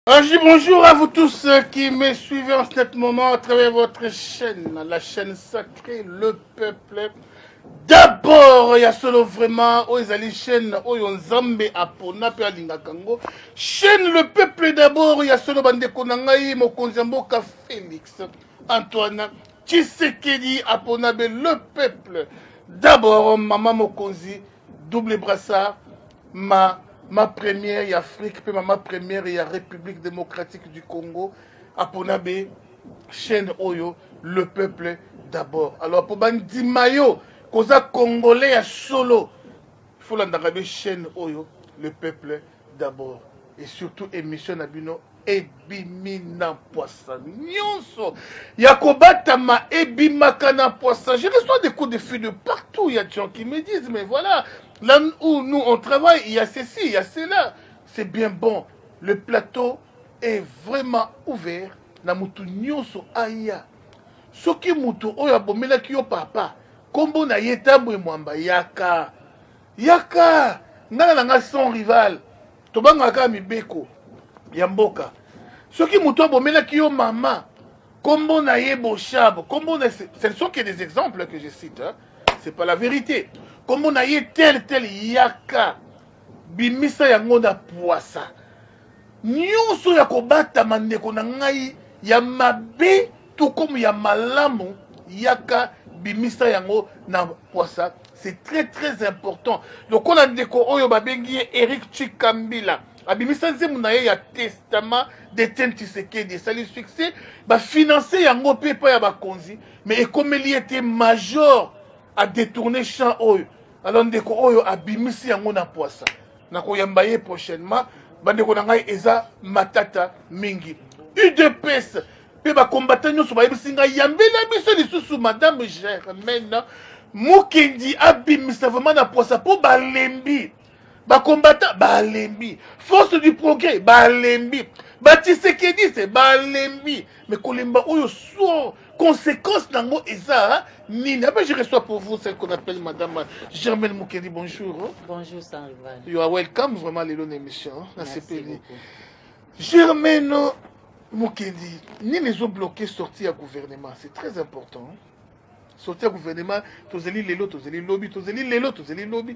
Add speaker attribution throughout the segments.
Speaker 1: Je dis bonjour à vous tous qui me suivez en ce moment à travers votre chaîne, la chaîne sacrée, le peuple. D'abord, il y a solo vraiment, oh, ils chaîne, oh, ils Zambé, Apona, Pia Lingakango. Chaîne le peuple d'abord, il y a solo bande konangai, Mokonzamboka Félix, Antoine, Tshisekedi, Aponabe, le peuple. D'abord, Maman Mokonzi, double brassard, ma première et Afrique, puis ma première et République démocratique du Congo, Aponabe, chaîne Oyo, le peuple d'abord. Alors pour Bandi Mayo, Koza Congolais à solo, il faut l'endarer chaîne Oyo, le peuple d'abord. Et surtout émission Nabino, Ebimina Poisson. Nyonso, Yakobatama, Ebimakana Poisson. Je reçois des coups de fil de partout. Il y a des gens qui me disent, mais voilà, là où nous on travaille, il y a ceci, il y a cela. C'est bien bon. Le plateau est vraiment ouvert. Namutu nyonso aya. Soki mutu oya bomela kiyo papa. Kombo na yetamwe mwamba yaka. Yaka. Ngana nga son rival. Tobanga ka mibeko. Yamboka. Soki mutu bomela kiyo mama. Kombo na yebo shab. Kombo na ce ne sont que des exemples que je cite. Hein. C'est pas la vérité. Kombo na ye tel yaka. Bimisa yango na poisa. Nyonso ya kobata mandeko na ngai ya mabe tout comme ya malamu yaka bimisa yango na poisa. C'est très important. Donc on a ndeko oyo babengi Eric Chikambila. Abimisa nzemu na ye ya testament d'Etienne Tshisekedi. Ça lui succès ba financer yango pe pa ya bakonzi mais ekomeli était major à détourner champ oyo. Alors ndeko oyo abimisi yango na poisa. Nakoyamba ye prochainement. Bandeko na ngai eza matata mingi. UDPS pe ba combattant nyonso ba yebisinga yambela biso lisusu madame Germaine Mukendi abimisa vraiment na poisa po balembi. Ba combattant balembi. Force du progrès balembi. Ba Tshisekedi c'est balembi. Mais kolemba oyo so conséquence nango eza nini. Après je reçois pour vous celle qu'on appelle madame Germaine Mukendi. Bonjour.
Speaker 2: Bonjour sans rival.
Speaker 1: You are welcome vraiment les longs émissions.
Speaker 2: Merci beaucoup.
Speaker 1: Germaine Mukendi, ni les ont bloqué sortir à gouvernement. C'est très important. Sortir à gouvernement, tozeli lelo, tozeli lobby, tozeli lelo, tozeli lobby.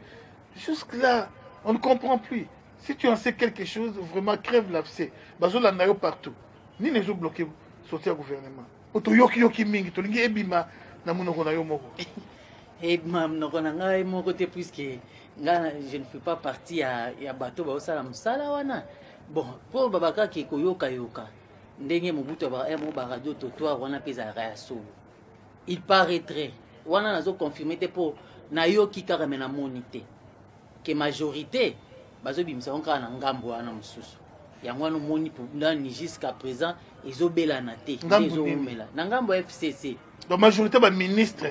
Speaker 1: Jusque là, on ne comprend plus. Si tu en sais quelque chose, vraiment crève l'abcès. Bazo la nayo partout. Ni les ont bloqué sortir à gouvernement. Oto yoki yoki mingi, tolingi ebima na munoko na yo moko.
Speaker 2: Ebima munoko na ngai moko te puisque je ne fais pas partie à bateau ba osala musala wana. Bon, pour babaka ki koyoka yoka. Ndenge mobuto ba mo ba radio totoir wana peza ya solo. Il paraîtrait wana nazo confirmer te pour na yoki kaka mena monité que majorité bazo bimisa onka na ngambo wana mususu. Yango wana moni pour ndani jusqu'à présent ezobela na te. Ezomela. Na ngambo FCC.
Speaker 1: La majorité ba ministre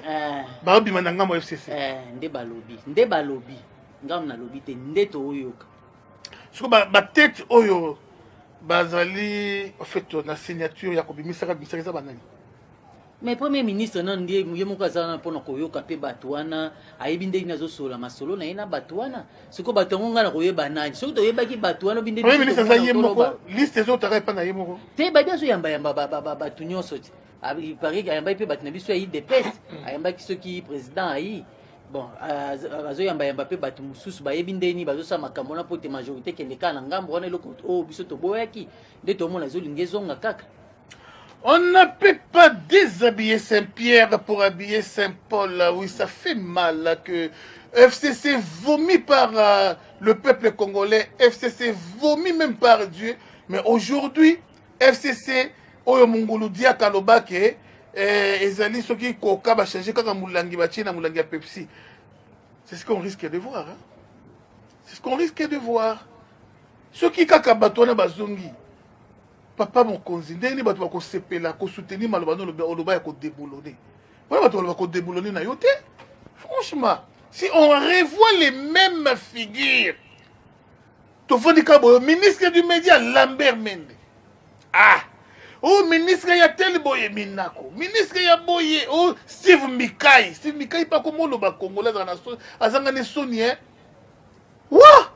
Speaker 1: ba bima na ngambo FCC.
Speaker 2: Nde balobi. Ngam na lobi te nde to oyoka.
Speaker 1: Siko ba tête oyo bazali en fait na signature ya kobimisa bisaka banani.
Speaker 2: Mais premier ministre non ndiye muyemo kazana pona koyoka pe bato wana ayebi ndenge nazo sola masolo na yena bato wana siko bato ngonga na koyeba nani siko to yebaki bato wana binde
Speaker 1: premier ministre za yemoko liste zo tara pa na yemoko
Speaker 2: te ba bien so yamba bato nyonso ti il paraît que yamba pe bato na biso yi depes ayamba ki soki président ayi bon azo yamba pe bato mususu ba yebi ndeni bazo sa makambo na pote majorité ke leka na ngambo wana eloko o biso to boyaki nde to mona zo lingezonga kaka.
Speaker 1: On ne peut pas déshabiller Saint-Pierre pour habiller Saint-Paul. Oui, ça fait mal que FCC vomit par le peuple congolais. FCC vomit même par Dieu. Mais aujourd'hui, FCC, Oyo Mongolo Dia Kalobake, Ezali Soki Koka va changer quand Moulangi va na Moulangi Pepsi. C'est ce qu'on risque de voir. Hein? C'est ce qu'on risque de voir. Ceux qui Kakabatona Bazongi. Papa Mokonzi, ndenge bato ba ko sepela ko soutenir maloba no loba ya ko déboulonner. Voilà bato ba ko déboulonner na yote. Franchement, si on revoit les mêmes figures. Tofoni Kabo, ministre du média Lambert Mende. Ah, oh ministre ya tel boye Minako. Ministre ya boye oh Steve Mikai. Steve Mikai pas comme loba congolais dans la azanga ne soni hein. Ouah!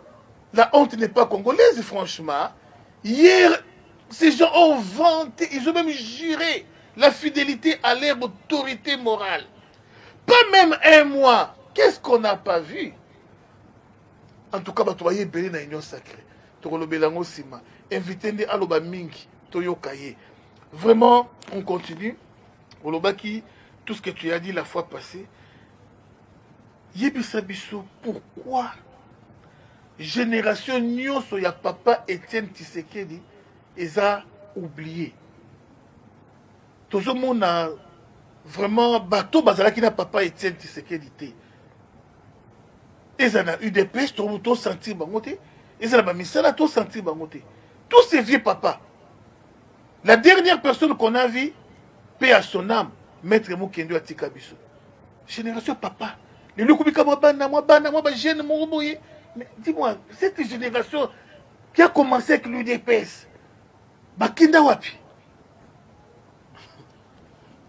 Speaker 1: La honte n'est pas congolaise franchement. Hier Ces gens ont vanté, ils ont même juré la fidélité à leur autorité morale. Pas même un mois. Qu'est-ce qu'on n'a pas vu? En tout cas, tu vas y aller dans l'union sacrée. Tu vas y aller sima. Invité à l'oba mingi. Vraiment, on continue. Olobaki, tout ce que tu as dit la fois passée. Yebisa biso, pourquoi génération nyonso ya papa Étienne Tshisekedi eza oublié. Tout le monde a vraiment bateau bazalaki na papa Étienne Tshisekedi te. Ils en a eu des pêches, tout senti bangote. Ils en a mis ça là, tout senti bangote. Tous ces vieux papas. La dernière personne qu'on a vue, paix à son âme, Maître Moukendo Atikabiso. Génération papa. Les Lukubika Mwabana, jeune Mourouboye. Mais dis-moi, cette génération qui a commencé avec l'UDPS, Bakinda Wapi.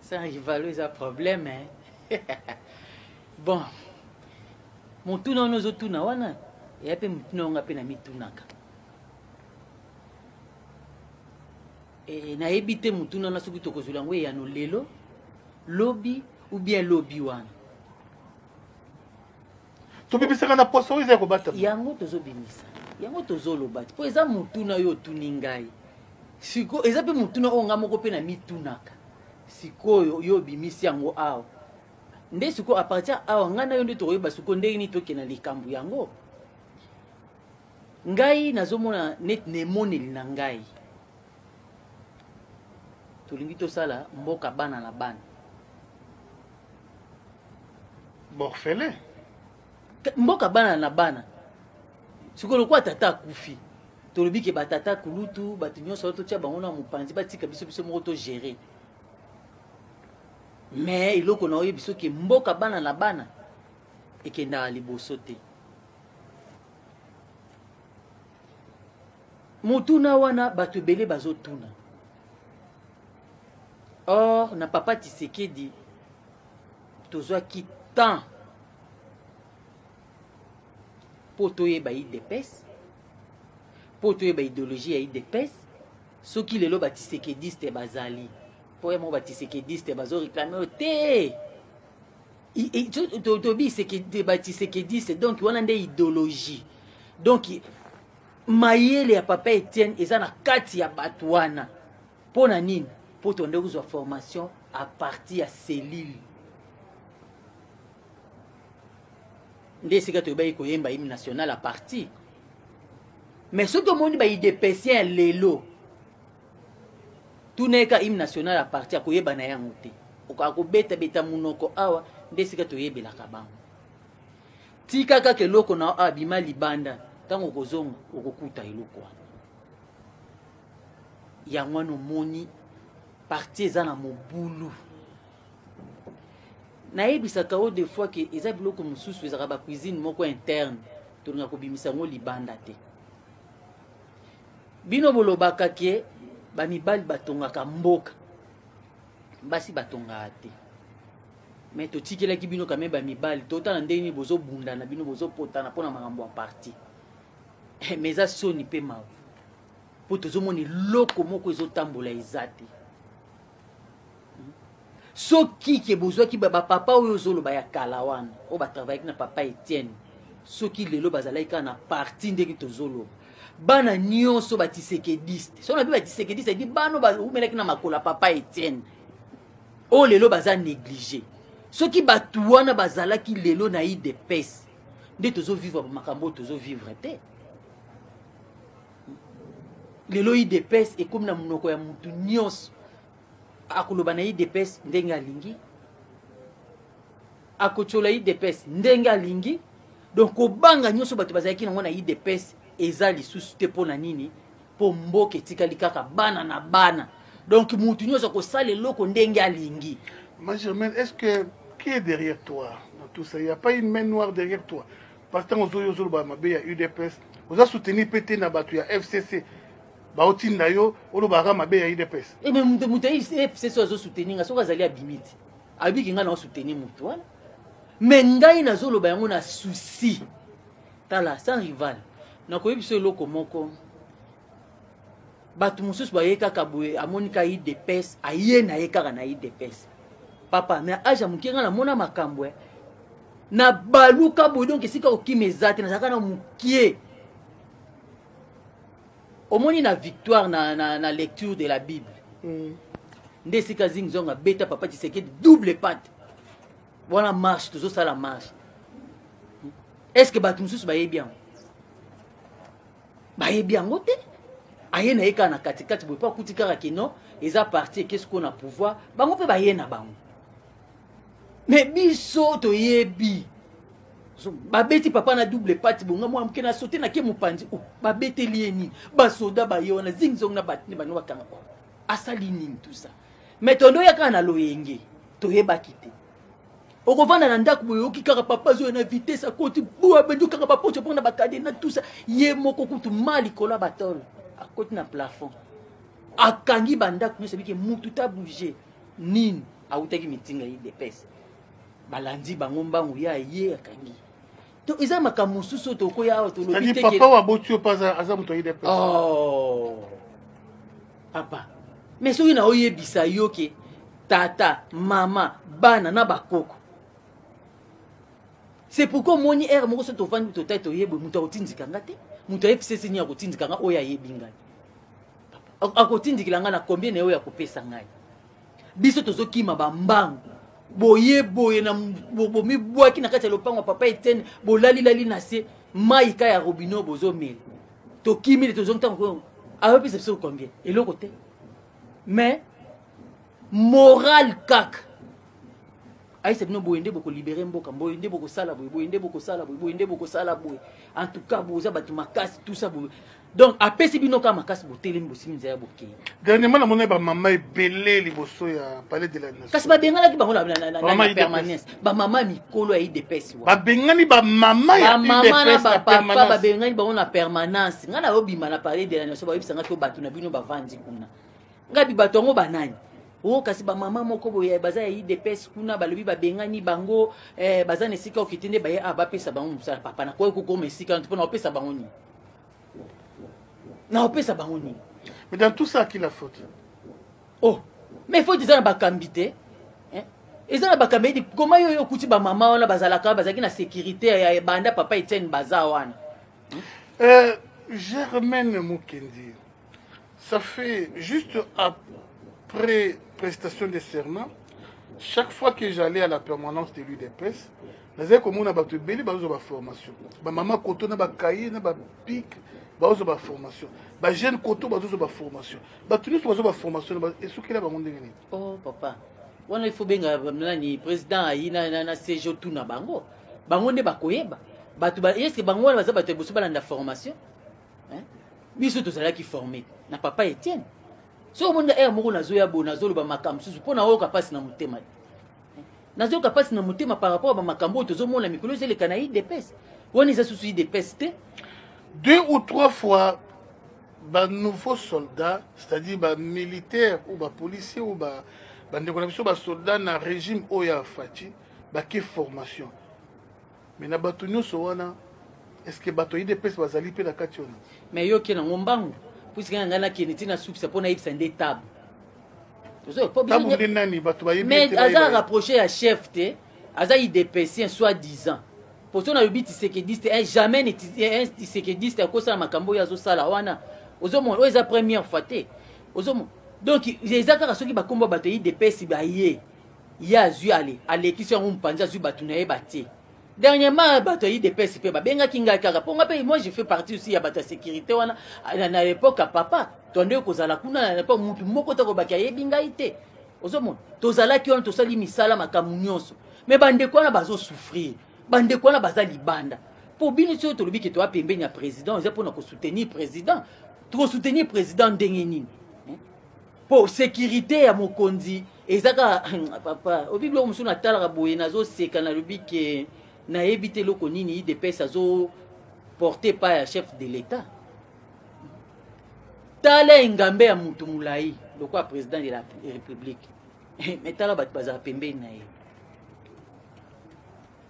Speaker 2: Ça rivalise un problème, hein. Bon. Mon tout non nous autres na wana. Et après mon on na mitunaka. Et na ebité mon tout non na suki tokozula ngwe ya no lelo, lobby ou bien lobby wana.
Speaker 1: Tobibisaka na poso iza ko bata.
Speaker 2: Yango tozobimisa. Yango tozoloba. Po eza mutuna yo tuningai. Siko eza pe mutuna onga moko pe na mitunaka. Siko yo bimisi yango awo. Nde siko a partir awa ngana yo nde tokoyeba siko ndenge ni tokena likambo yango. Ngai nazomona net nemoneli na ngai. Tolingi tosala mboka bana na bana.
Speaker 1: Morfele.
Speaker 2: Mboka bana na bana. Sikolo kwa tata kufi. Tolobi ke batata kulutu, batinyo soto tia bango na mupanzi batika biso moko to gérer. Mais iloko na oyo biso ke mboka bana na bana ekenda liboso te. Mutuna wana bato belé bazotuna. Or na papa Tshisekedi tozwa ki temps poto yeba IDPS, poto yeba idéologie ya IDPS, soki lelo ba Tshisekediste bazali. Pour moi ba Tshisekediste bazo réclamer te. Tobi ba Tshisekediste donc wana nde idéologie. Donc mayele ya papa Étienne eza na kati ya bato wana. Pona nini? Po tonde uzwa formation à partir ya cellule. Nde sika to bayi koyemba hymne national à parti. Mais ce que monde ba idépesien lelo. Tout n'est qu'à hymne national à parti à koyeba na yango te. Okako beta munoko awa nde sika to yebela kabango. Tika ka loko na abima libanda tango kozonga okokuta eloko. Yango no moni parti eza na mobulu. Naebisaka o des fois que eza biloko mususu ezaka ba cuisine moko interne tolinga kobimisa ngo libanda te. Bino bolobaka ke ba mibali batongaka mboka basi batonga te. Mais to tikela ki bino kame ba mibali tota na ndeni bozo bunda na bino bozo potana pona makambo ya parti. Mais ça soni pe mawu. Po tozomoni loko moko ezotambola ezate. Soki ke bozwa ki ba papa oyo zoloba ya kalawana o ba travailler na papa Étienne soki lelo bazalaika na parti ndeki tozolo bana nyonso ba Tshisekediste so na bi ba Tshisekediste di bano ba umelaki na makola papa Étienne o lelo baza négligé soki batu wana bazalaki lelo na IDPS nde tozo vivre makambo tozo vivre te lelo IDPS e comme na munoko ya mutu nyonso akoloba na IDPS ndenge alingi akochola IDPS ndenge alingi donc obanga nyonso bato bazalaki nango na IDPS eza lisusu te pona nini po mboka etikali kaka bana na bana donc mutu nyonso kosala eloko ndenge alingi.
Speaker 1: Germaine, est-ce que qui est derrière toi dans tout ça? Il n'y a pas une main noire derrière toi? Partant aux Oyo Mabe, il y a UDPS, vous avez soutenu PT Nabatu, il y a FCC. Baotin nayo olobara mabe ya IDPS.
Speaker 2: Et même mutai FCC ozo soutenir ngaso kazali abimiti. Abiki nga na soutenir mutu wana. Mais ngai nazoloba yango na souci. Tala sans rival. Na koyebiso eloko moko. bato mosusu baye kaka boye amoni ka IDPS aye na ye kaka na IDPS papa mais aja mukenga na mona makambo na baluka boye donc esika okima eza te nazalaka na mokie omoni na victoire na lecture de la Bible nde esika zingzonga beta papa Tshisekedi double patte wana marche tozosala marche est-ce que bato mosusu bayebi yango bayebi yango te aye na ye kaka na katikati boye mpo akuti kaka keno eza parti qu'est-ce qu'on a pouvoir bango mpe baye na bango mais biso toyebi babeti papa na double patte bonga mwa moke na sote na ke mopanzi babeteli ye nini basoda baye wana zingzong na batini bango bakanga asali nini tout ça mais tondo ya kaka na loyenge toyebaki te okovanda na ndako boye oki kaka papa zo na vitesse akoti bua bendo kaka bapoche mpona bakade na tout ça ye moko kutu mali kola batolo akoti na plafond akangi bandako nyonso bike mutu ta bouger nini autaki mitinga IDPS balandi bango mbangu ya ye akangi to eza makambo mosusu tokoya awa tolobi te
Speaker 1: papa wa botio pas aza moto IDPS
Speaker 2: oh papa mais soki na oyebisa yo ke tata mama bana na bakoko c'est pourquoi moni er moko so tovandi to taito yebo mutu akotindika nga te mutu FCC ni akotindika nga oya yebi ngai akotindikila nga na combien na oya kopesa ngai biso tozokima bambangu boye boye na bomi bwaki na kati ya lopango papa Etienne bolali lali na se mai ka ya robino bozo mel tokimi le tozongta ko ayopesa biso combien eloko te mais moral kak aïe bino boyende boko libérer mboka boyende boko sala boy boyende boko sala boy boyende boko sala boy en tout cas boza batu makasi tout ça boy donc apesi bino ka makasi botelemi bosimza ya boke
Speaker 1: dernièrement na mona ba mama ebele liboso ya palais de la nation
Speaker 2: kasi ba bengana ki bango na permanence ba mama mikolo ya IDPS
Speaker 1: wa ba bengani ba mama ya IDPS
Speaker 2: na papa ba bengani bango na permanence ngana obima na palais de la nation ba yebisanga to batu na bino bavandi kuna ngabi bato ngo banani oh kasi ba mama moko boye baza ya IDPS kuna balobi ba bengani bango baza na esika okitende baye abapesa bango musala papa na kwa ko mesika mpona opesa bango ni na opesa bango ni
Speaker 1: mais dans tout ça qui la faute
Speaker 2: oh mais faut dire na bakambite eza na bakambi comment yo kuti ba mama wana bazalaka bazaki na sécurité ya banda papa Etienne baza wana
Speaker 1: Germaine Mukendi ça fait juste après prestation de serment, chaque fois que j'allais à la permanence de l'UDPS, nous avons comme on a battu belli bazo ba formation. Ba maman koto na ba cahier na ba pic bazo ba formation. Ba jeune koto bazo ba formation. Ba tunu bazo ba formation et ce qu'il a ba monde ngeni.
Speaker 2: Oh papa. Wana il faut benga nani président ayina na séjour tout na bango. Bango ne ba koyeba. Batu ba est-ce que bango baza ba te bosu ba na formation? Hein? Biso to sala ki formé na papa Etienne. So monde moko nazoya bo nazolo ba makambo susu pona oka pasi na mutema nazoka pasi na mutema par rapport ba makambo tozomona mikolo zele kana IDPS woni za susu IDPS te
Speaker 1: 2 ou 3 fois ba nouveaux soldats c'est-à-dire ba militaires ou ba policiers ou ba ndeko na biso ba soldats na régime oya fati ba ke formation mais na bato nyonso wana est-ce que bato IDPS bazali pe na kati wana
Speaker 2: mais yo ke na ngombangu puisque ngana kiniti na soupe sapona yipsa nde table mais aza rapproché à chef te aza IDPS soi-disant pour ça na yobi Tshisekedi jamais ne Tshisekedi à cause de makambo ya zo sala wana ozomona o eza première fois te ozomona donc eza kaka soki bakombo bato IDPS ba ye ya zui ale ki so mpanza zui bato na ye batie dernièrement bato IDPS pe ba benga kinga kaka ponga pe moi je fais partie aussi ya bato sécurité wana na l'époque à papa tonde kozala kuna na pas mutu moko to ko baki yebinga ite ozomona tozala ki on to sali misala makamu nyonso mais bande ko na bazo souffrir bande ko na bazali banda pour bino so to lobi ke to apembenya président eza pour na ko soutenir président to soutenir président ndenge nini pour sécurité ya mokonzi ezaka papa obiblo musu na tala boye nazo seka na lobi ke na éviter loko nini IDPS azo porté par le chef de l'État. Tala ngambe ya mutu mulai loko président de la République. Mais tala bat bazar pembe na ye.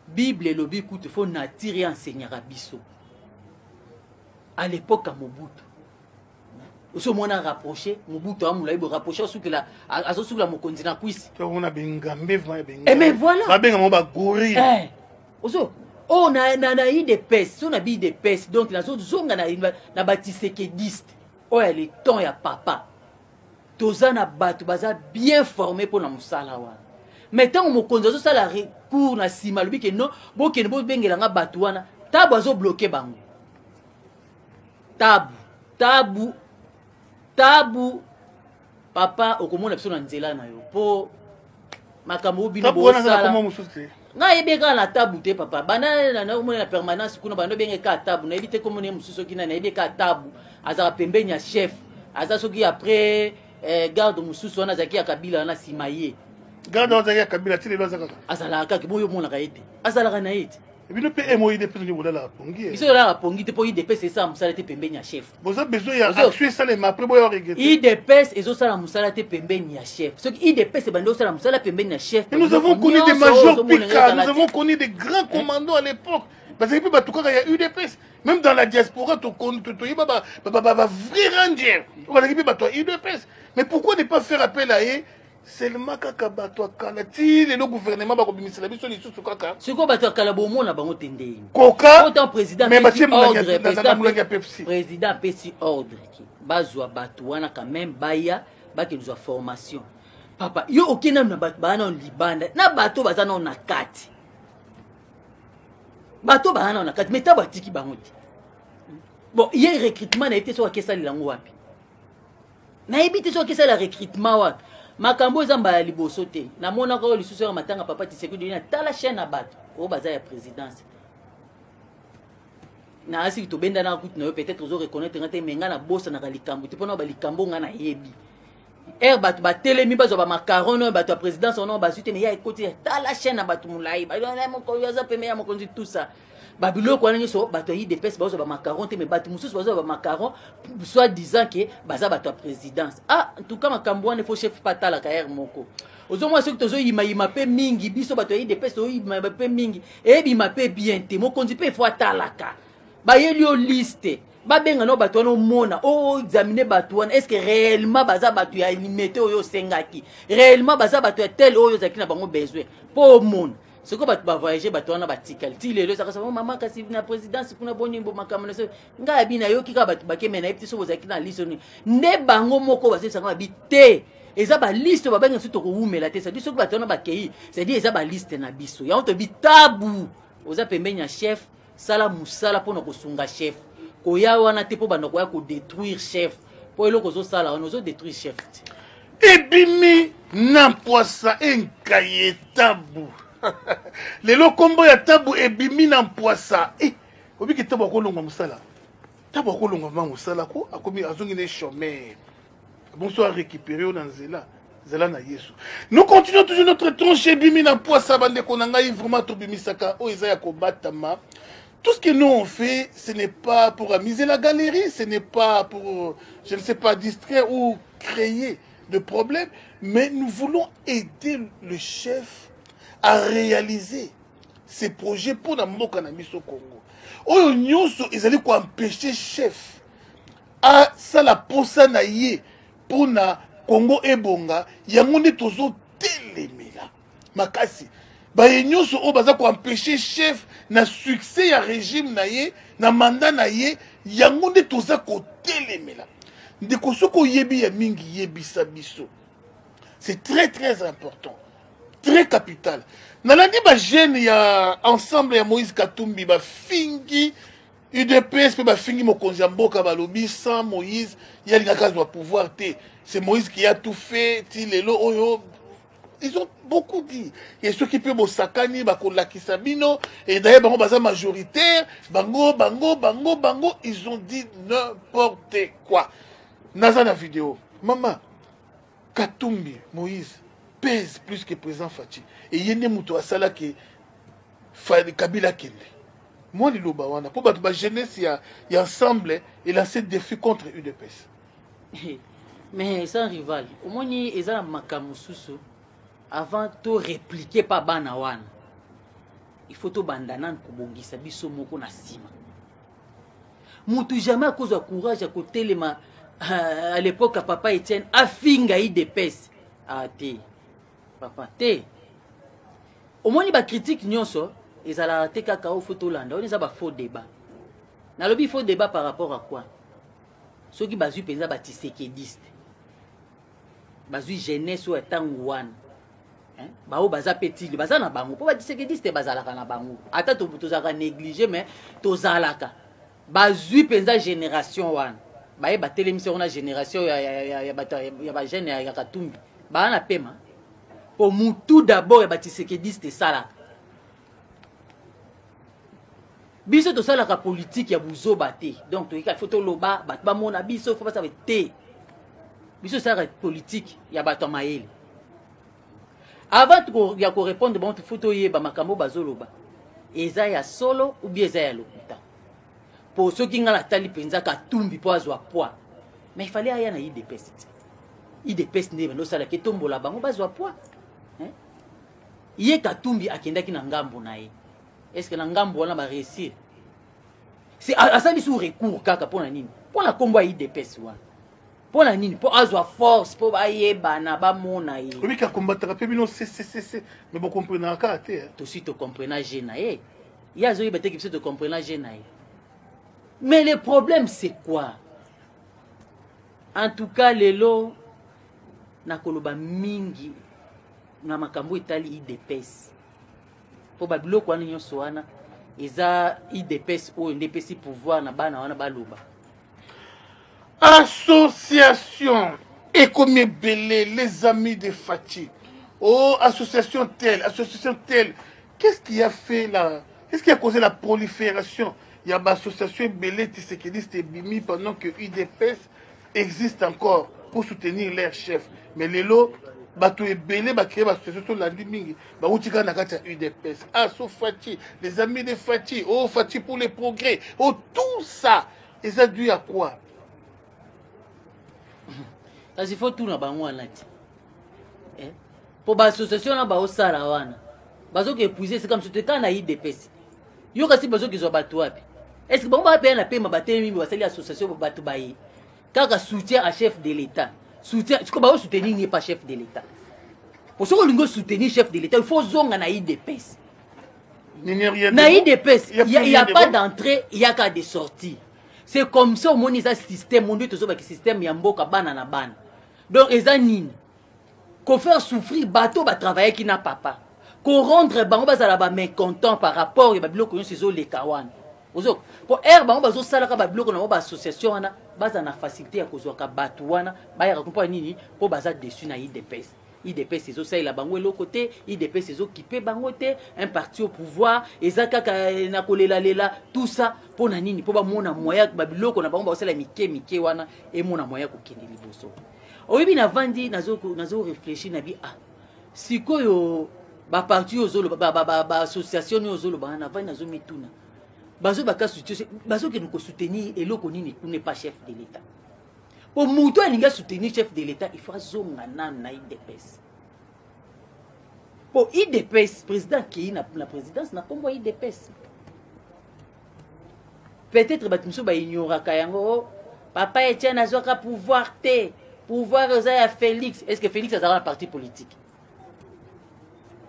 Speaker 2: Bible lobi kutu faut natiri enseignera biso. À l'époque à Mobutu. Oso mona rapprocher Mobutu amula ibo rapprocher sukela azo sukela mokonzi na kwisi.
Speaker 1: On a bengambe vraiment bengambe.
Speaker 2: Et mais voilà.
Speaker 1: Ba benga mo ba gorille.
Speaker 2: Oso oh na eu des pestes, so na bi des pestes donc na zo zonga na batisekediste. Oh elle est temps ya papa. Toza na batu baza bien formé pour na musala wa. Mais tant mokonzi azo sala recours na sima lobi ke non bo ke bo bengela nga batu wana tabu azo bloquer bango. Tabu papa okomona biso na nzela na yo po makambo bino bo sala nga yebeka na tabu te papa bana na omona na permanence kuna bando bengeka tabu na ebite komona mususu kina na ebeka tabu azaka pembeni ya chef aza soki après garde mususu wana zaki ya kabila na simaye
Speaker 1: garde wana zaki ya kabila tile lo azaka
Speaker 2: azala ka boyo mona ka ete azala ka na ete
Speaker 1: ebino pe emoide pe ni bola la pongi
Speaker 2: biso la pongi te po IDP c'est ça musala te pembeni ya chef
Speaker 1: boza besoin ya actuer ça les après boyo regretter
Speaker 2: IDP ezo sala musala te pembeni ya chef soki IDP c'est bando sala musala pembeni ya chef
Speaker 1: nous avons connu des majors Pika nous avons connu des grands commandants à l'époque parce que batuka ya UDPS même dans la diaspora to yiba ba vrai ranger on va dire ba UDPS mais pourquoi ne pas faire appel à eux seulement kaka bato akala ti le gouvernement ba ko bimisela biso lisusu kaka
Speaker 2: siko bato akala bomo na bango tendei
Speaker 1: koka
Speaker 2: autant président
Speaker 1: mais batie
Speaker 2: ordre
Speaker 1: président
Speaker 2: pesi ordre ki bazwa bato wana quand même baya bakezwa formation papa yo okena na bato bana libanda na bato bazana na kati bato bana na kati meta batiki bango ti bon hier recrutement na été so akesa lilango wapi na ebite so akesa la recrutement wapi makambo eza mbala liboso te namona ko lisusu ya matanga papa Tshisekedi na tala chaîne na bato o baza ya présidence na asi to benda na kutu na yo peut-être ozo reconnaître ngate menga na bossa na likambo te pona ba likambo nga na yebi bato ba telemi bazo ba macaron bato ya présidence on ba suite mais ya ekoti tala chaîne na bato mulai ba na moko yaza peme ya moko tout ça babiloko wana nyoso bato yi depes bazo ba macaron te mais bato mususu bazo ba macaron soit disant que baza bato ya présidence en tout cas makambo wana faut chef patala kaer moko ozo moi soki tozo yima pe mingi biso bato yi depes to yima pe mingi e bima pe bien te moko nzi pe faut atalaka ba yeli o liste ba benga no bato wana mona o examiner bato wana est-ce que réellement baza bato ya limité oyo sengaki réellement baza bato ya tel oyo zaki na bango besoin po mona ce que bato ba voyager bato wana batikal ti lelo saka sama mama kasi na présidence kuna bonimbo makamana so nga bina yo kika bato bakemena epti so bozaki na liste ni nde bango moko basesanga bité eza ba liste ba benga suto ko umela te ça dit so bato wana bakei c'est dit eza ba liste na biso ya onto bitabu oza pembeni ya chef sala musala pona kosunga chef koya wana te po banoko ya ko détruire chef po eloko zo sala wana zo détruire chef
Speaker 1: ebimi na poisa enkaye tabu lelo kombo ya tabu ebimi na poisa obiki tabu akolongwa musala tabu akolongwa ma musala ko akomi azongi ne chômeur bonsoir récupérer dans nzela zela na yesu nous continuons toujours notre tronche ebimi na poisa bande konanga vraiment tobimisaka o eza ya kobatama. Tout ce que nous on fait, ce n'est pas pour amuser la galerie, ce n'est pas pour, je ne sais pas, distraire ou créer de problèmes, mais nous voulons aider le chef à réaliser ses projets pour la Mokanami au Congo. Oyo nyonso, ils allaient empêcher chef à ça la posa na ye pour na Congo ebonga, yangonde tozo telemela makasi. Baye nyonso o baza ko empêcher chef na succès ya régime na ye na mandat na ye yango nde toza ko telemela ndeko soko yebi ya mingi yebisa biso. C'est très très important, très capital. Nalandi ba jeune ya ensemble ya Moïse Katumbi ba fingi UDPS pe ba fingi mokonzi mboka balobi sans Moïse ya lingaka doit pouvoir te. C'est Moïse qui a tout fait ti lelo oyo. Ils ont beaucoup dit. Et ceux qui peuvent au sakani, la kisabino, et d'ailleurs, bango baza majoritaire, bango, ils ont dit n'importe quoi. Naza la vidéo. Maman, Katumbi, Moïse, pèse plus que président Fachi. Et yene muto asala ke Kabila Kende. Moi, les lobawana, pour battre ma jeunesse, il y a ensemble, et lancer des défis contre UDPS.
Speaker 2: Mais sans rival, au moins, il y a makamususu. Avant de répliquer par Banawan, il faut to bandanan kubongisa biso moko na sima. Mutu jamais à cause de courage à côté les à l'époque papa Etienne afinga IDPS ah te papa te au moins ba critique nyonso ezala te kaka au photo landa on ba faux débat na lobi faux débat par rapport à quoi ceux qui bazui penza ba tisekediste bazui jeunesse ou etangu wana bao baza petit baza na bango po ba tisekediste bazalaka na bango ata to tozaka négliger mais tozalaka bazui penza génération wana baye batelemisi on a génération ya ba jeune ya Katumbi ba na pema pour mutu d'abord ya ba tisekediste sala biso to sala ka politique ya buzoba te donc to ika photo loba bat ba mona biso faut pas ça te biso sala politique ya bato maele avant de répondre bon photo yeba makambo bazoloba eza ya solo ou bien eza ya lokuta pour ceux qui ngala tali penza Katumbi po azwa poids mais il fallait aya na IDPS IDPS ne bando sala ke tombola bango bazwa poids ye Katumbi akendaki na ngambo na ye est-ce que na ngambo wana ba réussir c'est asali sous recours kaka pona nini pona kombo ya IDPS wana pona nini po azwa force po ba yeba na ba mona ye
Speaker 1: oui ka combattre pe bino c'est mais bon comprendre ka te
Speaker 2: to si to comprendre gena ye ya zo yeba te ki to comprendre gena ye mais le problème c'est quoi en tout cas lelo na koloba mingi na makambo etali IDPS po ba biloko wana nyonso wana eza IDPS o ndepesi pouvoir na bana wana baloba
Speaker 1: association Ekomi Belé, les amis de Fati. Oh, association telle, qu'est-ce qui a fait qu'est-ce qui a causé la prolifération? Il y a une association Belé Tshisekedi et Bimi pendant que UDPS existe encore pour soutenir leur chef. Mais les lots, bato et Belé, ba créer l'association la Limingi, ba outika nakata UDPS. Ah, so Fati, les amis de Fati, oh Fati pour les progrès, oh tout ça, et ça dû à quoi?
Speaker 2: Il faut tout na bango wana ti pour ba association na ba osala wana bazo ke épuiser c'est comme si tu kana IDPS yo kasi bazo ke zo bato wapi est-ce que bango ba pe na pe ma batemi ba sali association ba bato ba yi kaka soutien à chef de l'état soutien tu ko ba soutenir ni pas chef de l'état pour ce que lingo soutenir chef de l'état il faut zonga na IDPS na IDPS il y a pas d'entrée il y a qu'à de sortie c'est comme ça au monde ils a système on doit toujours ba système ya mboka bana na bana. Donc, ils ont faire souffrir bateau ba travailler qui n'a papa. Qu'on rendre bango bazala ba mécontent par rapport à biloko yo sezo le kawan. Ozo pour bango bazo sala ka ba biloko na ba association wana baza na facilité ya kozwa ka bato wana ba ya comprendre nini po baza dessus na IDPS. IDPS sezo ça la bango le côté IDPS sezo occupé bango te un parti au pouvoir ezaka na kolela lela tout ça pour na nini po ba mona moya ba biloko na bango ba sala mike wana e mona moya ko kende liboso. Oui, na vandi nazo réfléchir na bi ah sikoyo ba parti ozolo ba association ozolo ba na vandi nazo mituna bazo baka soutien bazo ke nous soutenir eloko nini n'est pas chef de l'état pour muto alinga soutenir chef de l'état il faut zonga na IDPS pour IDPS président qui na présidence na kombo IDPS peut-être batumso ba ignoraka yango papa Etienne azoka pouvoir te pouvoir à Félix. Est-ce que Félix a un parti politique?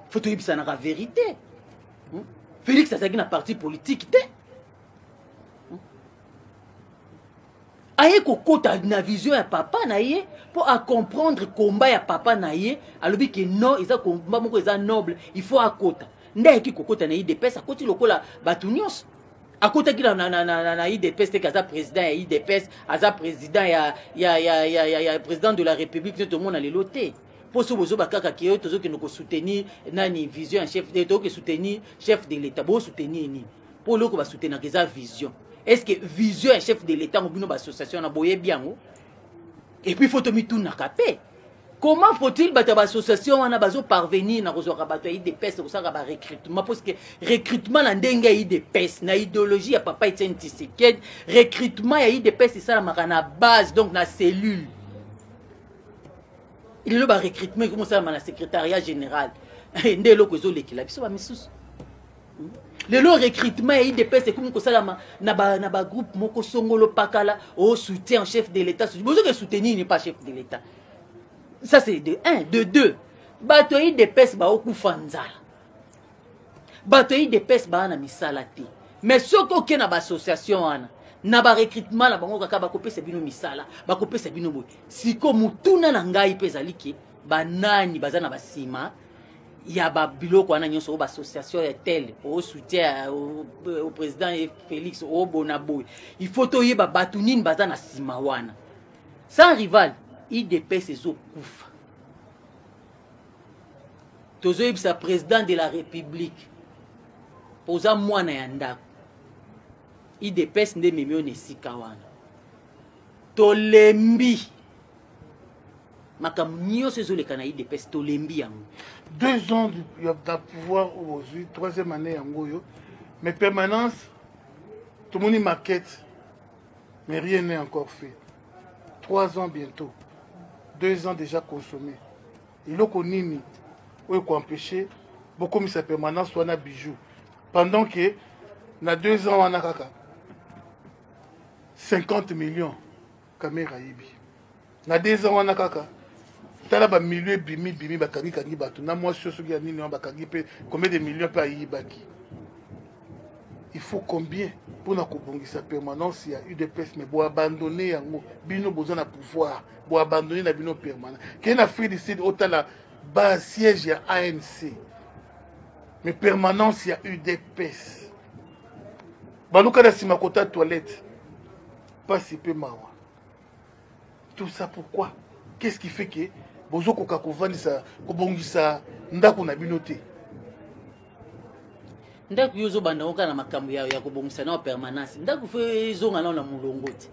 Speaker 2: Faut que ça n'a la vérité. Félix a un parti politique. Aïe kokota na vision ya papa naïe pour comprendre combat ya papa naïe alors que non ils a combat moko ils noble il faut akota ndai ki kokota na IDPS akoti lokola batunios akota ki na IDPS te kaza président ya IDPS aza président ya président de la République tout le monde allait loter pour ce bozo bakaka ki tozo ke noko soutenir nani vision chef de to ke soutenir chef de l'état bo soutenir ni pour loko ba soutenir kaza vision. Est-ce que vision chef de l'état ou une association na boye bien et puis faut te mettre tout na capé. Comment faut-il battre l'association on a besoin parvenir na rezoka bato IDPS ou ça ba recrutement parce que recrutement na ndenge IDPS na idéologie ya papa Etienne Tshisekedi recrutement ya IDPS c'est ça la na base donc na cellule. Il le ba recrutement comme ça na secrétariat général ndelo ko zo lekila biso ba misusu. Le recrutement et IDPS c'est comme ça na ba groupe moko songolo pakala au soutien chef de l'État. Besoin de soutenir n'est pas chef de l'État. Ça c'est de 1, de 2. Bato IDPS ba okufa nzala. Bato IDPS ba na misala te. Mais ce que na ba association wana na ba recrutement la bango kaka ba kopesa bino misala, ba kopesa bino boy. Siko mutuna na ngai pezali ke ba nani bazana ba sima. Il y a biloko wana nyonso ba association tel au soutien au président Félix au Bonaboy. Il faut toyeba batunine bazana sima wana. Sans rival, IDPS ezo kufa. Tozoyebisa président de la République. Poza mwana ya ndako. IDPS nde memio nesika wana. Tolembi. Makambo nyonso ezoleka na IDPS tolembi yango.
Speaker 1: 2 ans d'un pouvoir aujourd'hui, 3e année en Goyo, mais permanence, tout le monde maquette, mais rien n'est encore fait. 3 ans bientôt, 2 ans déjà consommés. Il y a qu'on empêcher beaucoup de sa permanence soit un bijou. Pendant que, dans 2 ans, on a 50 millions caméra ibi. Dans 2 ans, on a tala ba milieu bimi bakangi kangi batu na moi soso ya nini bakangi pe combien de millions pa yibaki. Il faut combien pour na kobongisa permanence ya UDPS mais bo abandonner yango bino besoin na pouvoir bo abandonner na bino permanent ken a fait décider otala ba siège ya ANC mais permanence ya UDPS baluka na sima kota toilette pas si peu mawa. Tout ça pourquoi? Qu'est-ce qui fait que bozo koka kovandisa kobongisa ndako na binote?
Speaker 2: Ndako yozo banda oka na makambo ya kobongisa na permanence. Ndako fe zonga na mulongo te.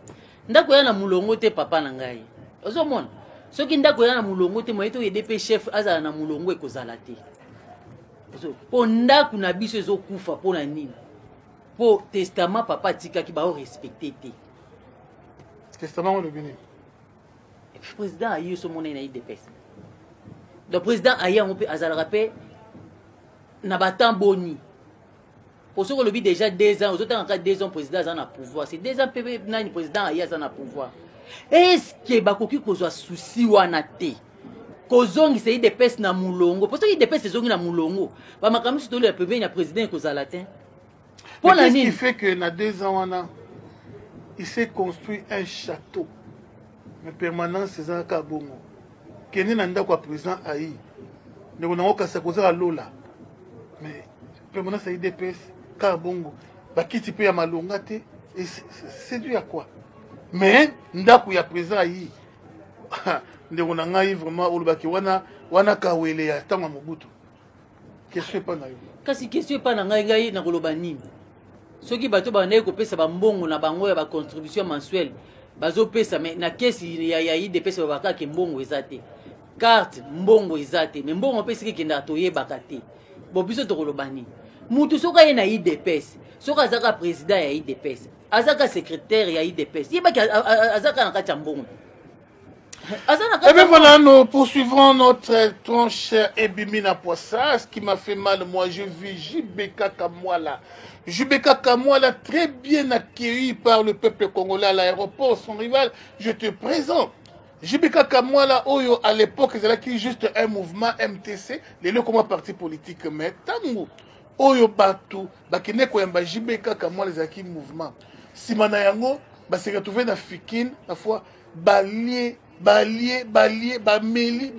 Speaker 2: Ndako ya na mulongo te papa na ngai. Ozo mona. Soki ndako ya na mulongo te moyeto EDP chef azala na mulongo ekozala te. Ozo po ndako na biso ezokufa po na nini? Po testament papa tika ki ba o respecter te.
Speaker 1: Testament on le béni.
Speaker 2: Le président a eu ce monde na IDPS. Le président a eu un peu azalrape na batan boni. Pour ce que le but déjà 2 ans, aux autres encore 2 ans président a pouvoir. C'est 2 ans le président a eu un pouvoir. Est-ce que bakoki kozwa souci wana te? Kozongi c'est IDPS na mulongo. Parce que IDPS c'est zongi na mulongo. Ba makambo sur le premier président kozala te.
Speaker 1: Pour la nini? Qu'est-ce qui fait que na 2 ans wana il s'est construit un château? Mais permanence c'est un cas bon. Kenya nanda kwa président aïe. Ne on kasa koza lola. Mais permanence à IDPS cas bongo. Ba kiti pe ya malonga te et c'est dû à quoi? Mais ndako ya président aïe. Ne on ngai vraiment olubaki wana kawele ya tanga mobutu. Question pas na yo.
Speaker 2: Kasi question pas na ngai na koloba nini? Soki bato ba ndeko pesa ba mbongo na bango ya ba contribution mensuelle. Bazo pesa mais na kesi ya IDPS babaka ke mbongo ezate carte mbongo ezate mais mbongo pesa ki kenda toyebaka te bo biso tokolobani mutu soka ye na IDPS soka azaka président ya IDPS azaka secrétaire ya IDPS yebaki azaka na kati ya mbongo.
Speaker 1: Et bien voilà, nous poursuivrons notre tranche Ebimina Poissa. Ce qui m'a fait mal, moi, je vis Jibeka Kamwala. Jibeka Kamwala, très bien accueilli par le peuple congolais à l'aéroport, son rival. Je te présente. Jibeka Kamwala, Oyo, à l'époque, c'était juste un mouvement MTC, les deux comme parti politique. Mais tango, Oyo Batu, Bakine Koyamba, Jibeka Kamwala, les mouvement. Simana Yango, s'est retrouvé dans Fikine, la fois, Balié. Balié, bameli,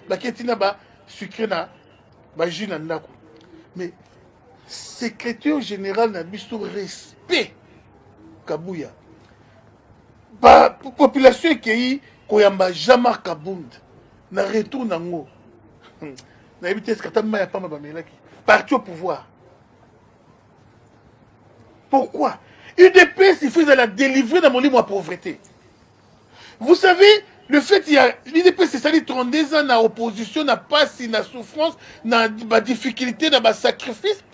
Speaker 1: baketina ba sucré na ba jus na ndako. Mais secrétaire général na biso respect Kabuya. Ba population qui koyamba Jamar Kabund na retour nango. Na ebité skatama ya pamba bamelaki. Parti au pouvoir. Pourquoi? UDPS il faisait la délivrer dans mon livre à pauvreté. Vous savez, le fait qu'il y a l'IDPS, c'est ça, 32 ans dans l'opposition, n'a pas si na souffrance, n'a pas difficulté, n'a pas sacrifice.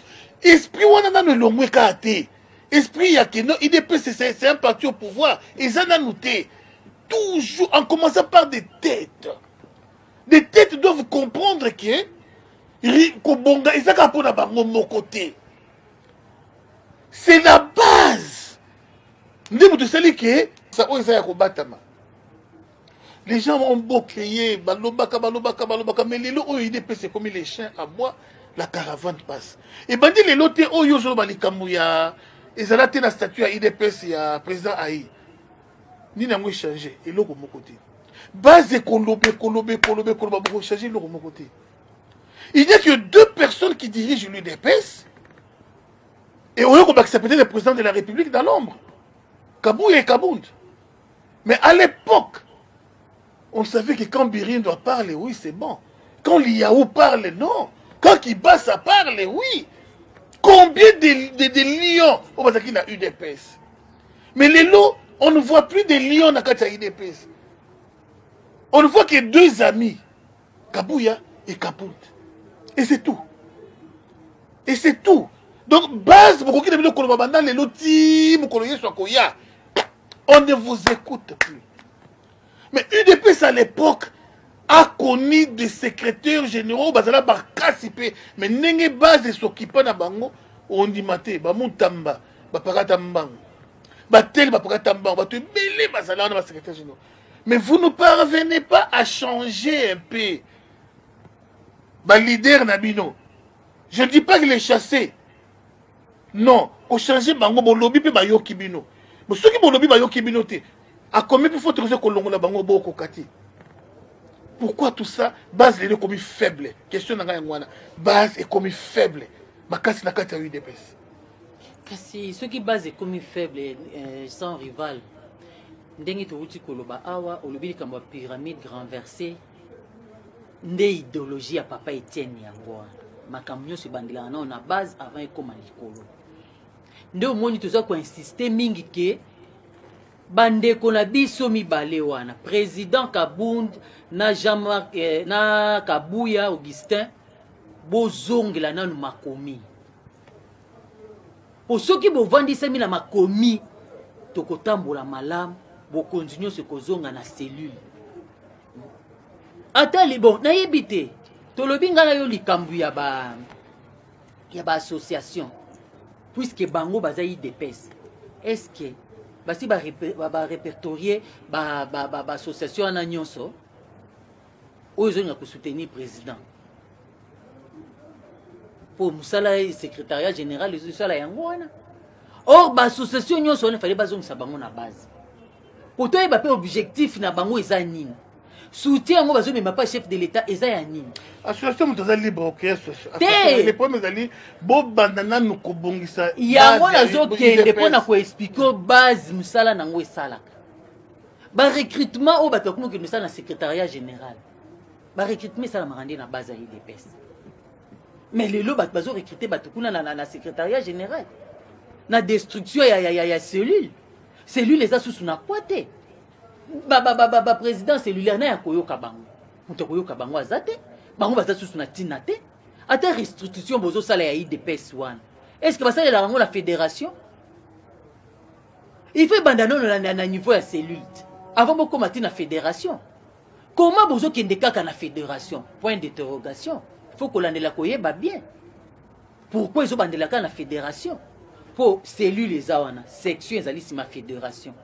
Speaker 1: Esprit, on a le long kate. Esprit, il y a que non, l'IDPS, c'est un parti au pouvoir. Et ça, n'a noté. Toujours, en commençant par des têtes. Des têtes doivent comprendre que, Kobonga, et ça, pour mon côté. C'est la base. Nous avons dit que ça les gens ont beau crier, mais les lots UDPS c'est comme les chiens à bois, la caravane passe. Et bandi les lots au yozo balikamouya, et ça a été la statue à UDPS, il y a président Aïe. Ni n'a pas changé, et l'autre mon côté. Base Kolobé, beaucoup changer l'autre mon côté. Il n'y a que 2 personnes qui dirigent l'UDPS, et on va accepter le président de la République dans l'ombre. Kabouya et Kabound. Mais à l'époque, on savait que quand Birin doit parler, oui, c'est bon. Quand Liaou parle, non. Quand Kibasa parle, oui. Combien de lions au Bazaki na UDPS? Mais les lots, on ne voit plus de lions dans la UDPS. On ne voit que 2 amis, Kabouya et Kabound. Et c'est tout. Et c'est tout. Donc, base, on ne vous écoute plus. Mais UDPS à l'époque a connu des secrétaires généraux, mais n'engé base de s'occuper na bango, on dit maté, ba moutamba, ba paratambang, ba tel ba paratambang, ba tu belé bazala na secrétaire généraux. Mais vous ne parvenez pas à changer un peu. Ba leader Nabino. Je ne dis pas qu'il est chassé. Non, au changer bango bon lobby pe ba yoki bino. Mais ceux qui bon lobby ba yoki bino te. À combien il faut trouver que la bango boko kati? Pourquoi tout ça? Base est comme faible. Question na ngwana. Base est comme faible. Makasi na kati ya UDPS.
Speaker 2: Kasi ceux qui base est comme faible sans rival. Ndenge to uti koloba awa olobili kamba pyramide renversée. Nde idéologie ya papa Etienne yango. Makamnyo se bandila na on a base avant ekoma likolo. Nde omoni toza ko insister mingi ke bandeko na biso mibale wana président Kabound na Jean-Marc na Kabouya Augustin bozongela nanu makomi po soki bovandisa mi na makomi tokotambola malamu bo continuer se kozonga na cellule atali bon nayebi te tolobi ngana yo likambu ya ba association puisque bango baza IDPS est-ce que basi ba répertorier ba association na nyonso oyo nga ko soutenir président pour musala secrétariat général les sala yango wana or ba association nyonso on fallait bazongisa bango na base pour toi ba pe objectif na bango eza nini soutien yango bazo mema pas chef de l'état eza ya nini
Speaker 1: association mutaza libre ok les premiers ali bo bandana no kobongisa
Speaker 2: yango nazo kende pona ko expliquer base musala nango esalaka ba recrutement o bato ko ke musala na secrétariat général ba recrutement ça la marandi na base ya IDPS mais lelo bato bazo recruter bato kuna na secrétariat général na destruction ya cellule les asusu na kwate ba président cellulaire na ya koyoka bango muto koyoka bango azate bango baza susu na tina te ata restitution bozo sala ya IDPS wana est-ce que basala la bango la fédération il faut bandano na niveau ya cellule avant boko mati na fédération comment bozo kende kaka na fédération point d'interrogation faut kolandela koyeba bien pourquoi ils ont bandela ka na fédération pour cellule eza wana section ezali sima fédération.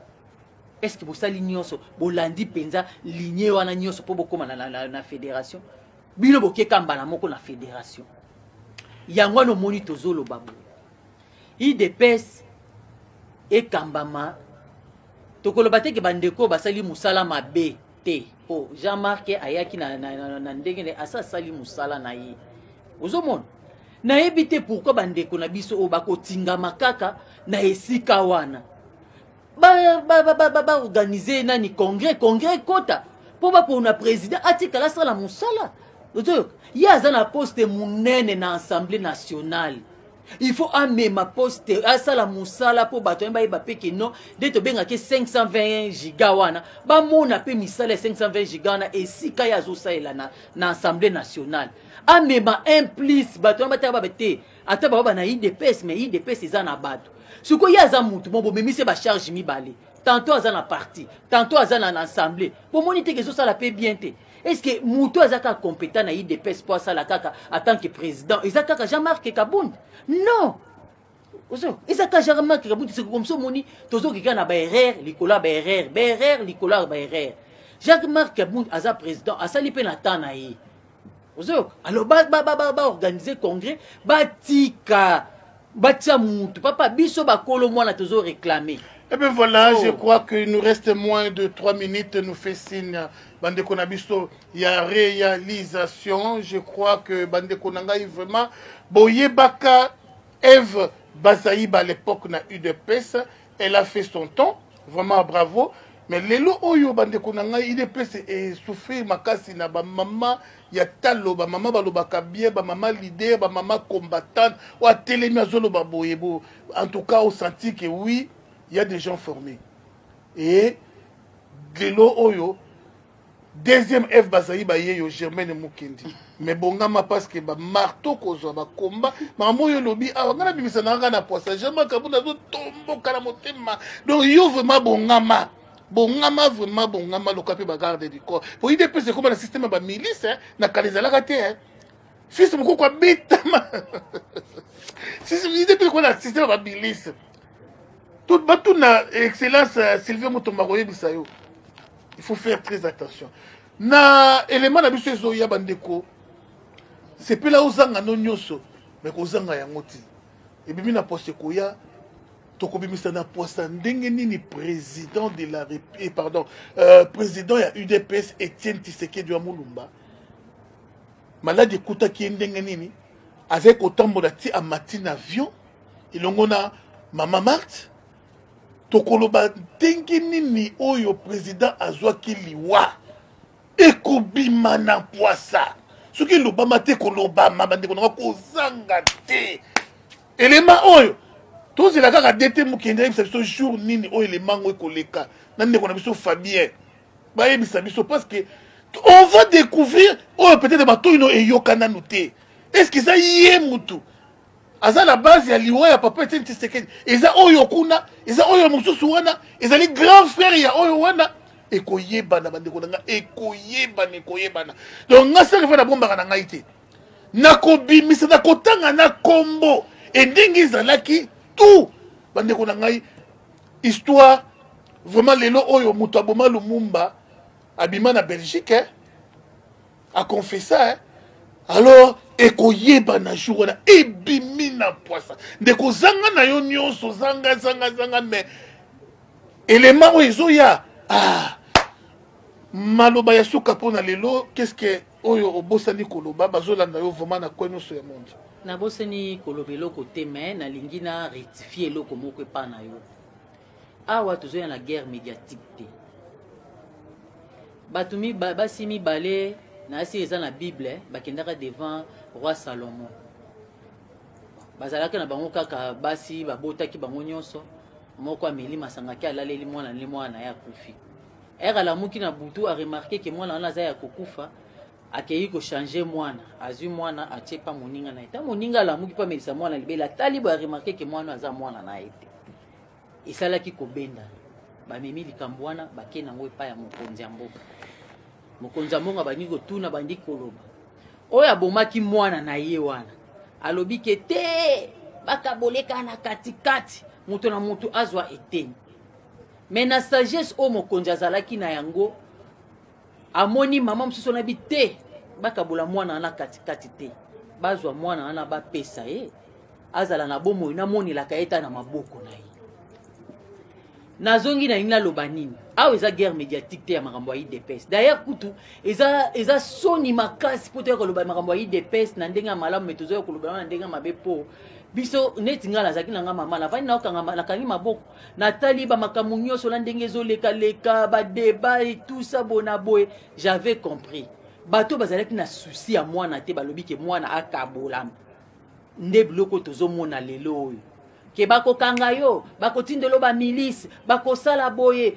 Speaker 2: Est-ce que vous savez nyonso bolandi penza lignée wana nyonso po bokoma na fédération bino boke kambala moko na fédération yango no moni tozolo babu IDPS e kambama tokoloba te ke bandeko basali musala mabe te po Jean-Marc ayaki na ndenge asa sali musala na ye ozomona na ebite pourquoi bandeko na biso o bakotinga makaka na esika wana ba organiser nani congrès kota pour na président atika la sala musala ya za na poste munene na assemblée nationale il faut amema poste asala musala pour bato ba yeba peke non de to benga ke 520 giga wana ba mona pe misala 520 giga wana esika ya zo saela na assemblée nationale amema un plus bato ba ta ba bete ata ba na IDPS mais IDPS eza na bato suko yaza mutu bon memisi ba charge mibale tantôt aza na parti tantôt aza na assemblée pour moniter que ça la paix bien te est-ce que mutu aza ka compétent na IDPS pour ça la kaka en tant que président eza kaka Jean-Marc Kabound non ozo ezaka jarama ki kabuti c'est comme ça moni tozo ki kana ba erreur likola ba erreur likola ba erreur Jacques-Marc Kabound aza président asali pe na tana yi ozo alors ba organiser congrès batika batia mutu papa biso ba kolo mwana tozo réclamer.
Speaker 1: Eh bien voilà, je crois qu'il nous reste moins de 3 minutes, nous fait signe Bande Konabisto, il y a réalisation, je crois que Bande Konanga est vraiment Boye Baka Eve Bazaïba à l'époque na UDPS, elle a fait son temps, vraiment bravo. Mais lelo oyo bande konanga UDPS est souffert makasi na ba maman ya talo ba maman balobaka bien ba maman leader ba maman combattante ou telemi azolo ba boyebo. En tout cas, on sentit que oui, il y a des gens formés. Et lelo oyo deuxième F Bazaïba yeyo Germaine Mukendi. Mais bongama parce que ba marteau kozwa ba combat maman yo lobi awanga bimisa nanga na poisa jamais kabunda zo tombo kala motema. Donc yo vraiment bongama bongama vraiment bongama le capé bagarde du corps pour IDP c'est comme le système ba milice na kalizala kate fils moko kwa bitama si IDP ko na système ba milice tout batou na excellence Sylvain Mutomba koye bisayo il faut faire très attention na élément na biso zo ya bandeko c'est pe là ozanga no nyoso mais kozanga yango ti et bimi na poste koya tokobimisa na poste ndenge nini président de la République pardon président ya UDPS Etienne Tshisekedi wa Mulumba malade kuta ki ndenge nini avec otambola ti a matin avion ilongona mama Marthe tokoloba ndenge nini oyo président azwaki liwa ekobima na poisa soki lobama te kolobama bandeko na kozanga te élément oyo tous les gars d'été mukende c'est ce jour nini o élément ngo koleka nande kona biso Fabien ba yebisa biso parce que on va découvrir oh peut-être bato ino eyokana nuté est-ce que ça yé mutu aza la base ya liwa ya papa Etienne Tshisekedi eza oyo kuna eza oyo mususu wana eza les grands frères ya oyo wana ekoyeba na bandeko nga ekoyeba na donc nga ça na bomba na ngai te nakobimisa na kotanga na kombo endingi zalaki tout bandeko na ngai histoire vraiment lelo oyo mutu aboma Lumumba abima na Belgique a confessé alors ekoyeba na jour na ebimi na poisa ndeko zanga na yo nyonso zanga mais élément oyo ezoya maloba ya suka pona lelo qu'est-ce que oyo obosani koloba bazolanda yo vraiment na kweno so ya monde
Speaker 2: na boseni kolobelo côté mais na lingi na rectifier loko moko pa na yo awa tozo na guerre médiatique te batumi basimi balé na si eza na Bible bakendaka devant roi Salomon bazalaka na bango kaka basi babotaki bango nyonso moko ameli masangaki alaleli mwana ya kufi era la muki na butu a remarqué que mwana na za ya kokufa akei ko changer mwana azui mwana atie pa moninga na eta moninga la muki pa melisa mwana libela talibo a remarqué que mwana aza mwana na ete isalaki ko benda ba memi likambwana bakena ngo epa ya mokonzi ya mboka bani ko tuna bandi koloba oya bomaki mwana na ye wana alobi ke te bakaboleka na katikati mutu na mutu azwa eteni mais na sagesse o mokonzi azalaki na yango amoni mama mususu na bite bakabola mwana na katikati te bazwa mwana na bapesa azala na bomo na moni la kaeta na maboko na ye nazongi na ina loba nini awa eza guerre médiatique te ya makambo ya IDPS d'ailleurs kutu eza soni makasi po te koloba makambo ya IDPS na ndenge ya malamu me tozoya koloba na ndenge ya mabe po biso neti nga nazalaki na nga mama navandi nakangi maboko natali bamakambo nyonso na ndenge ezolekaleka badeba et tout ça bona boye j'avais compris bato bazalaki na souci ya mwana te balobi ke mwana akabolama nde biloko tozomona lelo oyo ke bakokanga yo bakotindelo bamilisi bakosala boye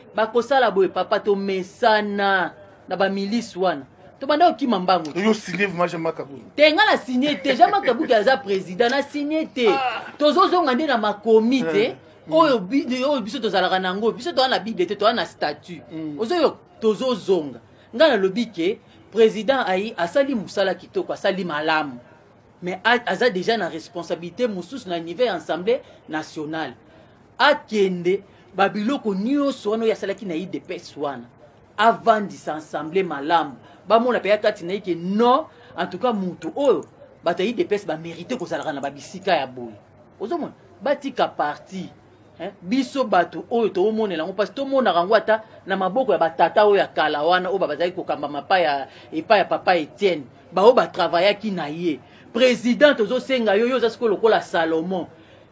Speaker 2: papa tomesana na bamilisi wana tobanda okima mbango
Speaker 1: yo signé vraiment Jean Makabuki
Speaker 2: te nga na signé te Jean Makabuki aza président na signé te tozozonga nde na makomi te oyo biso tozalaka nango biso toza na bible te toza na statut ozoyo tozozonga nga nalobi ke président ayi asali musala kitoko asali malamu mais aza déjà na responsabilité mosusu na niveau ya assemblée nationale akende babiloko nyonso wana oyo asalaki na idps wana avandisa assemblée malamu bamona mpe kati na ye ke non en tout cas mutu oyo bato ya idps bamérite kozalaka na babisika ya boye ozomona batika parti biso bato oyo toomonela yango parce tomonaka yango ata na maboko ya batata oyo ya kala wana oyo bazalaki kokamba epai ya papa Etienne baoyo batravaillaki na ye président tozosenga yo oza sikoyo lokola Salomon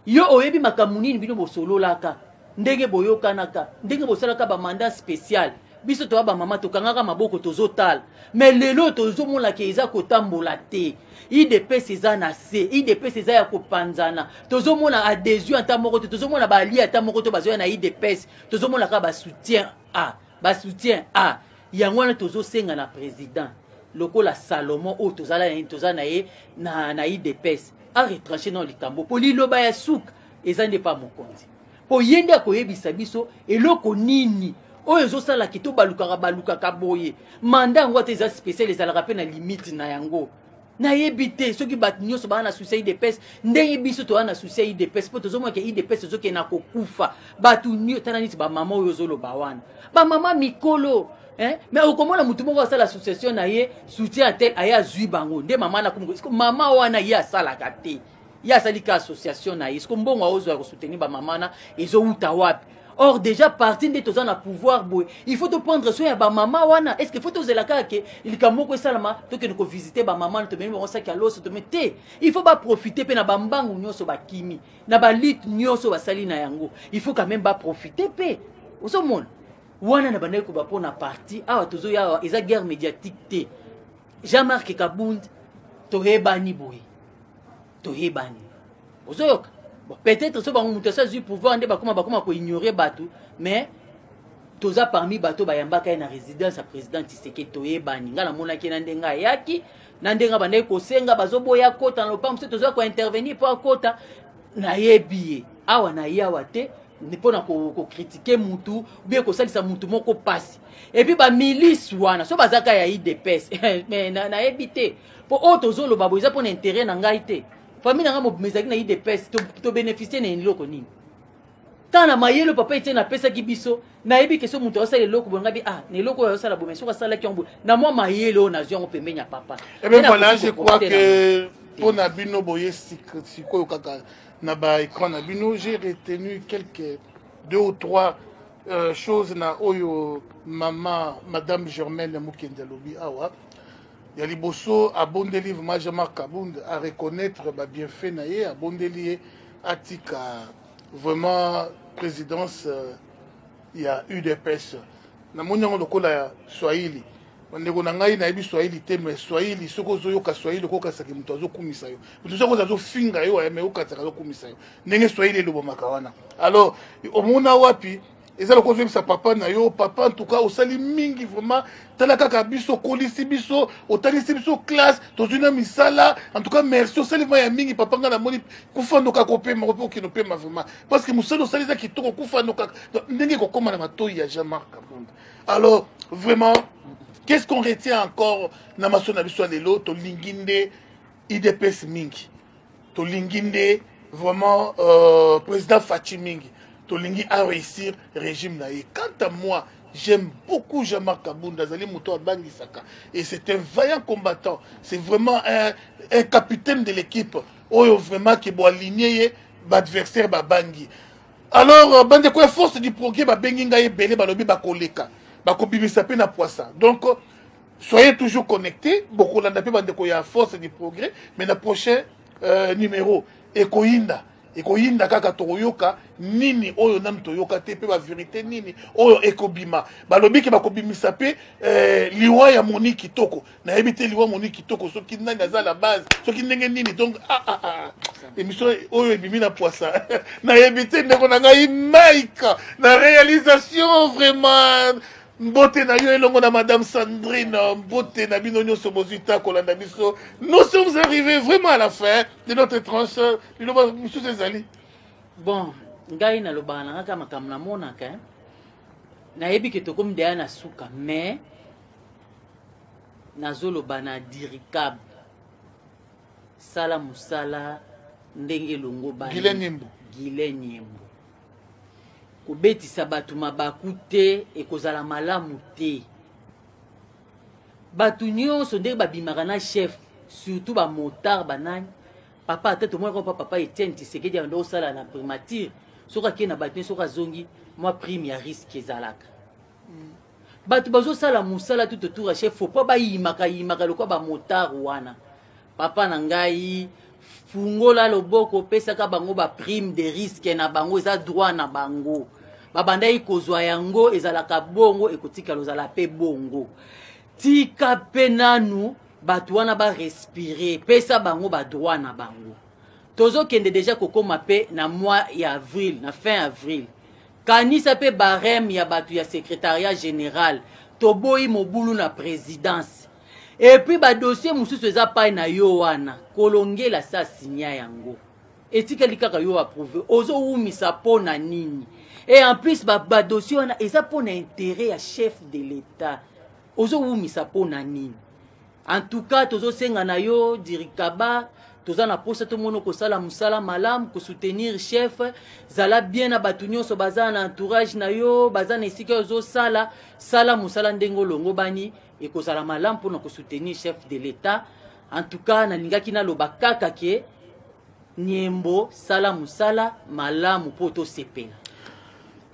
Speaker 2: yo oyebi makambo nini bino bosololaka ndenge boyokanaka ndenge bosalaka bamandat spécial biso toya bamama tokangaka maboko tozotala mais lelo tozomonaka eza kotambola te idps eza na se idps eza ya kopanzana tozomona adhésion ata moko te tozomona baali ata moko to bazoya na idps tozomonaka basoutien a yango wana tozosenga na président lokola Salomon oyo toza na ye na idps aretranché na likambo po liloba ya suka eza nde pa mokonzi po ye nde akoyebisa biso eloko nini oyo ezosalaki to balukaka boye manda yango ata eza spécial ezalaka mpe na limite na yango nayebi te soki bato nyonso baa na susi ya idps ndenge biso toza na susi ya idps mpo tozomonaka idps ezokende na kokufa bato tala niti bamama oyo ozoloba wana bamama mikolo mais okomona mutu moko asala association na ye soutien atel aye azwi bango nde mama nakomiko mama wana ye asalaka te ye asalika association na ye siko mbongo aozwa kosoutenir bamama na ezowuta wapi or déjà parti nde toza na pouvoir boye il faut to prendre soin ya bamama wana est ce que faut tozelaka ke likambo moko esalama tokende kovisite bamama na tomeni bango saki ya loso tome te il faut baprofite mpe na bambangu nyonso bakimi na balite nyonso basali na yango il faut quand même baprofite mpe ozomona wana na bandaki koba mpo na parti awa tozoya awa eza guerre médiatique te Jean-Marc Kabund toyebani boye toyebani ozoyoka bon, peut-être so bango mutu asazwi pouvoir nde bakoma koignorer bato mais toza parmi bato bayambaka ye na résidence ya président Tshisekedi toyebani nga namonaki na ndenge ayaki na ndenge bandaki kosenga bazoboya kota na lopango mosusu tozoya kointervenir mpo akota nayebi ye awa na ye awa te mpona kokritike mutu ubie kosalisa mutu moko pasi epuis bamilisi wana so bazaka ya idps mais nayebi te mpo oyo tozoloba boye eza mpona intérêt na ngai te famille na ngai mezalaki na idps tobénéficie na eloko nini ntango na mayele papa Etienne apesaki biso nayebi ke so mutu asala eloko boye ngabi na eloko oyo asala boye soki asalaki yango na mwa mayele oyo nazwi yango pembeni ya papa
Speaker 1: voilà je crois que mpona bino boye sikoyo kaka na écran na bino j'ai retenu quelques 2 ou 3 choses na oyo madame Germaine Mukendi alobi awa ya liboso abondeli vraiment Jean-Marc Kabund à reconnaître ba bienfait na ye abondeli atika vraiment présidence ya UDPS na monyango lokola ya Swahili ndeko na ngai nayebi Swahili te mais Swahili soko zoyoka Swahili kokasaki mutu azokumisa yo mutu soko azofinga yo mais okataka azokumisa yo ndenge Swahili elobomaka wana alors omona wapi ezala kozoyebisa papa na yo papa en tout cas osali mingi vraiment tala kaka biso kolisi biso otalisi biso classe tozwi na misala en tout cas merci osali vraiment ya mingi papa nga namoni kufandoka kopema okino pema vraiment parce que mosala osali eza kitoko kufandoka ndenge kokoma na matoi ya Jean-Marc Kabund alors vraiment qu'est-ce qu'on retient encore na maso na biso lelo to linginde IDPS mingi to linginde vraiment président Fachi mingi to lingi a réussir régime na ye. Quant à moi j'aime beaucoup Jean-Marc Kabund azali muto abangisaka et c'est un vaillant combattant, c'est vraiment un capitaine de l'équipe oyo vraiment qui bo aligner l'adversaire babangi. Alors bande ko force du progrès babengi ngai belé balobi bakoleka bakobimisa pe na poissa. Donc soyez toujours connectés, beaucoup landa pe bande ko ya force du progrès mais na prochain numéro ekoyinda kaka toyoka nini oyo nam toyoka te pe ba vérité nini oyo ekobima balobi ke bakobimisa pe liwa ya moni kitoko na yebite liwa moni kitoko soki nani aza la base soki ndenge nini donc émission oyo ebimi na poissa na yebite ndeko na ngai Mike na réalisation vraiment mbote na yo elongo na madame Sandrine mbote na bino nyonso bozita kolanda biso. Nous sommes arrivés vraiment à la fin de notre tranche monsieur Zezali.
Speaker 2: Bon ngai na loba na kaka makambo na monaka nayebi ke tokomi deya na suka mais nazoloba na diricable sala musala ndenge longo ba Gile Nyembo kobetisa batu mabaku te ekozala malamu te batu nyonso ndenge babimaka na chef surtout ba motard banani papa ate to moi ko papa Etienne Tshisekedi ya ndo sala na primature soka ke na batu soka zongi moi prime ya risque ezalaka batu bazo sala musala tout autour à chef faut pas ba yimaka lokwa ba motard wana papa na ngai fungola loboko pesaka bango ba prime de risque na bango eza droit na bango babandai kozwa yango ezalaka bongo ekotika lozala pe bongo tika penanu batu wana ba respirer pesa bango ba droit na bango tozo kende déjà kokoma pe na mois ya avril na fin avril kanisa pe barème ya batu ya secrétariat général toboyi mobulu na présidence et puis ba dossier mususu eza pa na yo wana kolongela sa signa yango etikali kaka yo approuver ozo umisa pona nini et en plus ba dossier wana eza pona intérêt ya chef de l'état ozo umisa pona nini en tout cas tozo senga na yo dirikaba toza na posa to mono ko sala musala malam ko soutenir chef zala bien na batu nyonso baza na entourage na yo baza na esika ozo sala musala ndengo longo bani et ko sala malam pour na ko soutenir chef de l'état en tout cas na lingaki na loba kaka ke Nyembo sala musala malam poto sepela.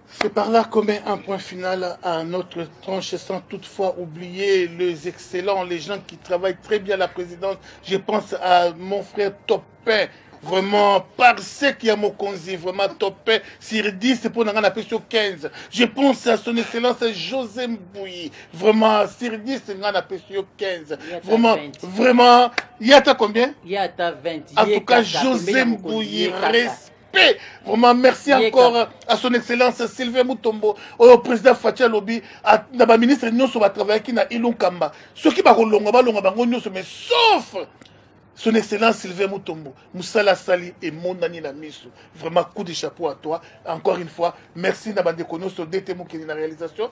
Speaker 1: C'est par là qu'on met un point final à notre tranche sans toutefois oublier les excellents, les gens qui travaillent très bien la présidence. Je pense à mon frère Topin, vraiment parce qu'il y a mon conzi, vraiment Topin, sur 10, c'est pour n'en sur 15. Je pense à son excellence José Mbouyi, vraiment sur 10, c'est n'en sur 15. Vraiment, il y a combien?
Speaker 2: Il y a 20.
Speaker 1: En tout cas, José Mbouyi, vraiment, merci encore à son excellence Sylvain Mutombo, au président Fatia Lobi, à la ministre Nyonso va travailler qui na Ilon Kamba. Ceux qui va mais sauf son excellence Sylvain Mutombo, Moussala Sali et Mondani Lamiso. Vraiment, coup de chapeau à toi. Encore une fois, merci Nabande Kono sur des témoins qui sont dans la réalisation.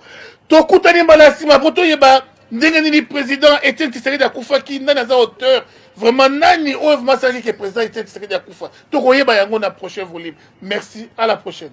Speaker 1: Tokutani Malasi, ma boto yeba, Ndengani président, Etienne Tshisekedi Akufa qui n'a pas auteur. Vraiment, Nani, Oev Masali qui est président, Etienne Tshisekedi Akufa. Tokoyeba yango na prochain volume. Merci, à la prochaine.